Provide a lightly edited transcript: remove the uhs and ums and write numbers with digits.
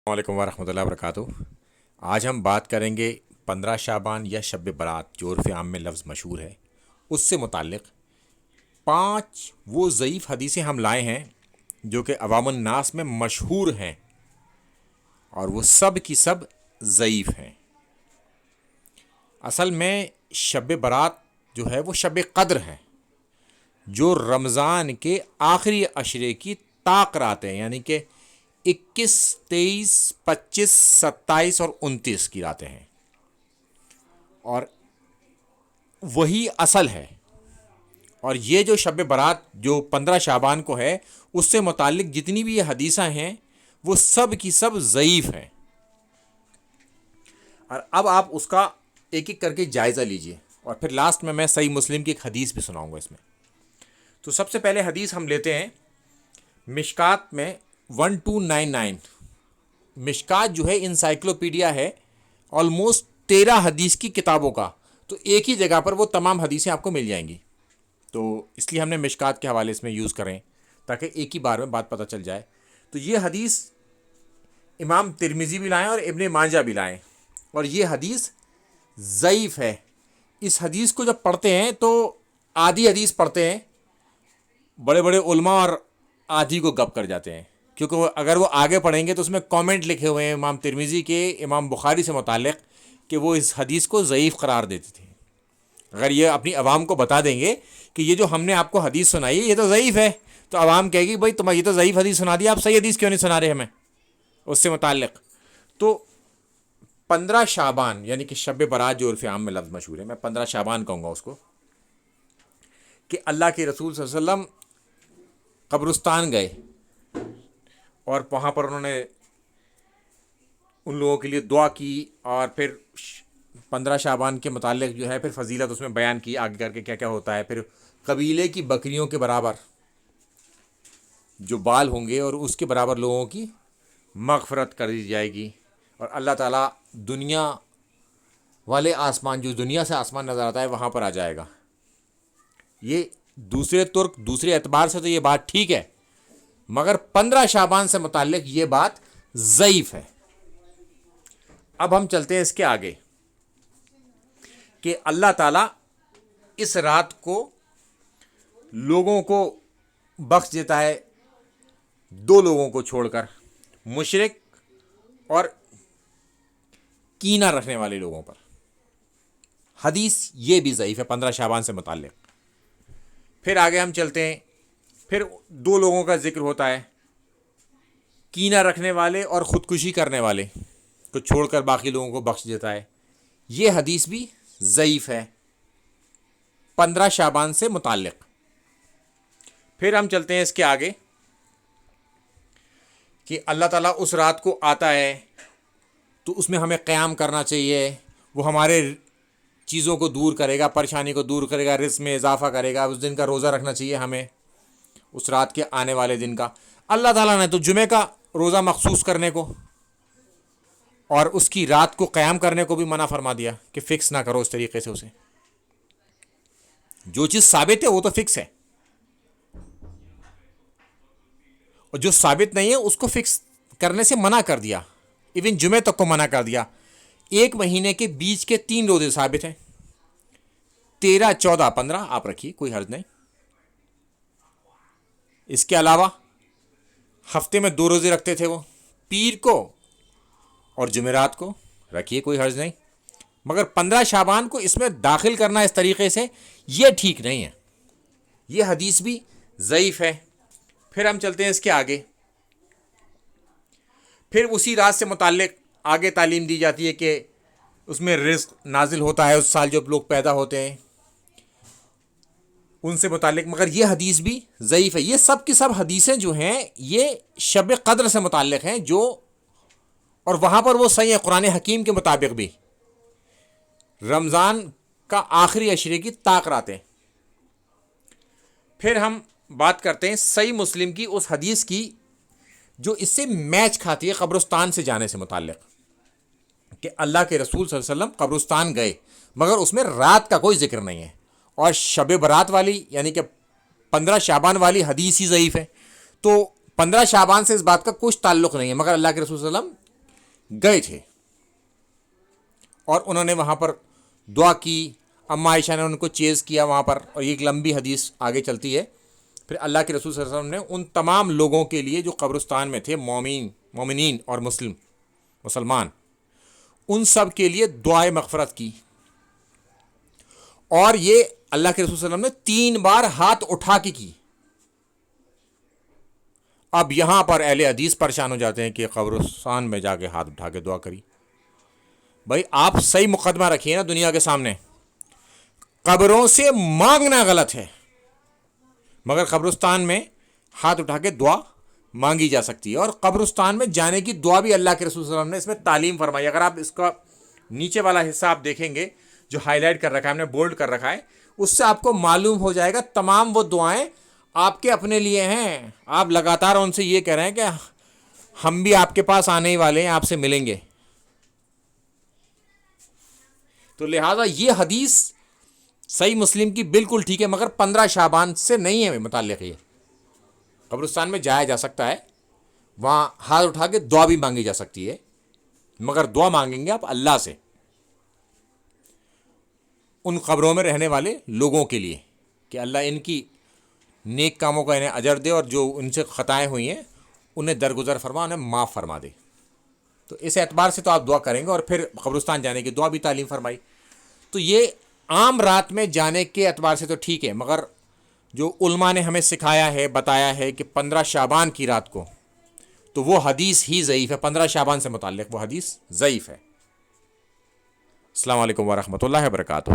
السلام علیکم ورحمۃ اللہ وبرکاتہ۔ آج ہم بات کریں گے 15 شعبان یا شب برات جو عرف عام میں لفظ مشہور ہے، اس سے متعلق 5 وہ ضعیف حدیثیں ہم لائے ہیں جو کہ عوام الناس میں مشہور ہیں اور وہ سب کی سب ضعیف ہیں۔ اصل میں شب برات جو ہے وہ شب قدر ہے جو رمضان کے آخری عشرے کی طاق راتیں، یعنی کہ 21، 23، 25، 27 اور 29 کی راتیں ہیں، اور وہی اصل ہے۔ اور یہ جو شب برات جو 15 شعبان کو ہے، اس سے متعلق جتنی بھی یہ حدیثیں ہیں وہ سب کی سب ضعیف ہیں۔ اور اب آپ اس کا ایک ایک کر کے جائزہ لیجئے، اور پھر لاسٹ میں صحیح مسلم کی ایک حدیث بھی سناؤں گا اس میں۔ تو سب سے پہلے حدیث ہم لیتے ہیں مشکات میں 1299۔ مشکات جو ہے انسائکلوپیڈیا ہے آلموسٹ 13 حدیث کی کتابوں کا، تو ایک ہی جگہ پر وہ تمام حدیثیں آپ کو مل جائیں گی، تو اس لیے ہم نے مشکات کے حوالے اس میں یوز کریں تاکہ ایک ہی بار میں بات پتہ چل جائے۔ تو یہ حدیث امام ترمذی بھی لائیں اور ابن ماجہ بھی لائیں، اور یہ حدیث ضعیف ہے۔ اس حدیث کو جب پڑھتے ہیں تو آدھی حدیث پڑھتے ہیں، بڑے بڑے علماء، اور آدھی کو گپ کر جاتے ہیں، کیونکہ اگر وہ آگے پڑھیں گے تو اس میں کامنٹ لکھے ہوئے ہیں امام ترمذی کے امام بخاری سے متعلق کہ وہ اس حدیث کو ضعیف قرار دیتے تھے۔ اگر یہ اپنی عوام کو بتا دیں گے کہ یہ جو ہم نے آپ کو حدیث سنائی ہے یہ تو ضعیف ہے، تو عوام کہے گی بھائی تمہیں یہ تو ضعیف حدیث سنا دی، آپ صحیح حدیث کیوں نہیں سنا رہے ہمیں اس سے متعلق۔ تو 15 شعبان یعنی کہ شب برات جو عرف عام میں لفظ مشہور ہے، میں 15 شعبان کہوں گا اس کو، کہ اللہ کے رسول صلی اللہ علیہ وسلم قبرستان گئے اور وہاں پر انہوں نے ان لوگوں کے لیے دعا کی، اور پھر 15 شعبان کے متعلق جو ہے پھر فضیلت اس میں بیان کی آگے کر کے کیا کیا ہوتا ہے۔ پھر قبیلے کی بکریوں کے برابر جو بال ہوں گے اور اس کے برابر لوگوں کی مغفرت کر دی جائے گی، اور اللہ تعالیٰ دنیا والے آسمان، جو دنیا سے آسمان نظر آتا ہے، وہاں پر آ جائے گا۔ یہ دوسرے اعتبار سے تو یہ بات ٹھیک ہے، مگر 15 شعبان سے متعلق یہ بات ضعیف ہے۔ اب ہم چلتے ہیں اس کے آگے کہ اللہ تعالیٰ اس رات کو لوگوں کو بخش دیتا ہے 2 لوگوں کو چھوڑ کر، مشرک اور کینہ رکھنے والے لوگوں پر۔ حدیث یہ بھی ضعیف ہے 15 شعبان سے متعلق۔ پھر آگے ہم چلتے ہیں، پھر 2 لوگوں کا ذکر ہوتا ہے، کینہ رکھنے والے اور خودکشی کرنے والے کو چھوڑ کر باقی لوگوں کو بخش دیتا ہے۔ یہ حدیث بھی ضعیف ہے 15 شعبان سے متعلق۔ پھر ہم چلتے ہیں اس کے آگے کہ اللہ تعالیٰ اس رات کو آتا ہے تو اس میں ہمیں قیام کرنا چاہیے، وہ ہمارے چیزوں کو دور کرے گا، پریشانی کو دور کرے گا، رزق میں اضافہ کرے گا، اس دن کا روزہ رکھنا چاہیے ہمیں، اس رات کے آنے والے دن کا۔ اللہ تعالیٰ نے تو جمعہ کا روزہ مخصوص کرنے کو اور اس کی رات کو قیام کرنے کو بھی منع فرما دیا کہ فکس نہ کرو اس طریقے سے اسے۔ جو چیز ثابت ہے وہ تو فکس ہے، اور جو ثابت نہیں ہے اس کو فکس کرنے سے منع کر دیا، ایون جمعہ تک کو منع کر دیا۔ ایک مہینے کے بیچ کے 3 روزے ثابت ہیں، 13، 14، 15 آپ رکھیے، کوئی حرج نہیں۔ اس کے علاوہ ہفتے میں 2 روزے رکھتے تھے وہ، پیر کو اور جمعرات کو، رکھیے کوئی حرج نہیں، مگر 15 شعبان کو اس میں داخل کرنا اس طریقے سے یہ ٹھیک نہیں ہے۔ یہ حدیث بھی ضعیف ہے۔ پھر ہم چلتے ہیں اس کے آگے، پھر اسی رات سے متعلق آگے تعلیم دی جاتی ہے کہ اس میں رزق نازل ہوتا ہے اس سال جو لوگ پیدا ہوتے ہیں ان سے متعلق، مگر یہ حدیث بھی ضعیف ہے۔ یہ سب کی سب حدیثیں جو ہیں یہ شب قدر سے متعلق ہیں، جو اور وہاں پر وہ صحیح ہے قرآن حکیم کے مطابق بھی رمضان کا آخری عشرے کی طاق راتیں۔ پھر ہم بات کرتے ہیں صحیح مسلم کی اس حدیث کی جو اس سے میچ کھاتی ہے قبرستان سے جانے سے متعلق، کہ اللہ کے رسول صلی اللہ علیہ وسلم قبرستان گئے، مگر اس میں رات کا کوئی ذکر نہیں ہے، اور شب برات والی یعنی کہ 15 شعبان والی حدیث ہی ضعیف ہے۔ تو 15 شعبان سے اس بات کا کچھ تعلق نہیں ہے، مگر اللہ کے رسول صلی اللہ علیہ وسلم گئے تھے اور انہوں نے وہاں پر دعا کی. اما عائشہ نے ان کو چیز کیا وہاں پر, اور یہ ایک لمبی حدیث آگے چلتی ہے. پھر اللہ کے رسول صلی اللہ علیہ وسلم نے ان تمام لوگوں کے لیے جو قبرستان میں تھے, مومنین اور مسلمان, ان سب کے لیے دعائے مغفرت کی. اور یہ اللہ کے رسول صلی اللہ علیہ وسلم نے 3 بار ہاتھ اٹھا کے کی. اب یہاں پر اہل حدیث پریشان ہو جاتے ہیں کہ قبرستان میں جا کے ہاتھ اٹھا کے دعا کری. بھائی آپ صحیح مقدمہ رکھیے نا دنیا کے سامنے. قبروں سے مانگنا غلط ہے, مگر قبرستان میں ہاتھ اٹھا کے دعا مانگی جا سکتی ہے. اور قبرستان میں جانے کی دعا بھی اللہ کے رسول صلی اللہ علیہ وسلم نے اس میں تعلیم فرمائی. اگر آپ اس کا نیچے والا حصہ آپ دیکھیں گے جو ہائی لائٹ کر رکھا ہے, ہم نے بولڈ کر رکھا ہے, اس سے آپ کو معلوم ہو جائے گا تمام وہ دعائیں آپ کے اپنے لیے ہیں. آپ لگاتار ان سے یہ کہہ رہے ہیں کہ ہم بھی آپ کے پاس آنے ہی والے ہیں, آپ سے ملیں گے. تو لہٰذا یہ حدیث صحیح مسلم کی بالکل ٹھیک ہے, مگر 15 شعبان سے نہیں ہے متعلق. یہ قبرستان میں جایا جا سکتا ہے, وہاں ہاتھ اٹھا کے دعا بھی مانگی جا سکتی ہے, مگر دعا مانگیں گے آپ اللہ سے, ان قبروں میں رہنے والے لوگوں کے لیے, کہ اللہ ان کی نیک کاموں کا انہیں اجر دے, اور جو ان سے خطائیں ہوئی ہیں انہیں درگزر فرما, انہیں معاف فرما دے. تو اس اعتبار سے تو آپ دعا کریں گے. اور پھر قبرستان جانے کی دعا بھی تعلیم فرمائی. تو یہ عام رات میں جانے کے اعتبار سے تو ٹھیک ہے, مگر جو علماء نے ہمیں سکھایا ہے, بتایا ہے کہ 15 شعبان کی رات کو, تو وہ حدیث ہی ضعیف ہے. 15 شعبان سے متعلق وہ حدیث ضعیف ہے. السلام علیکم ورحمۃ اللہ وبرکاتہ.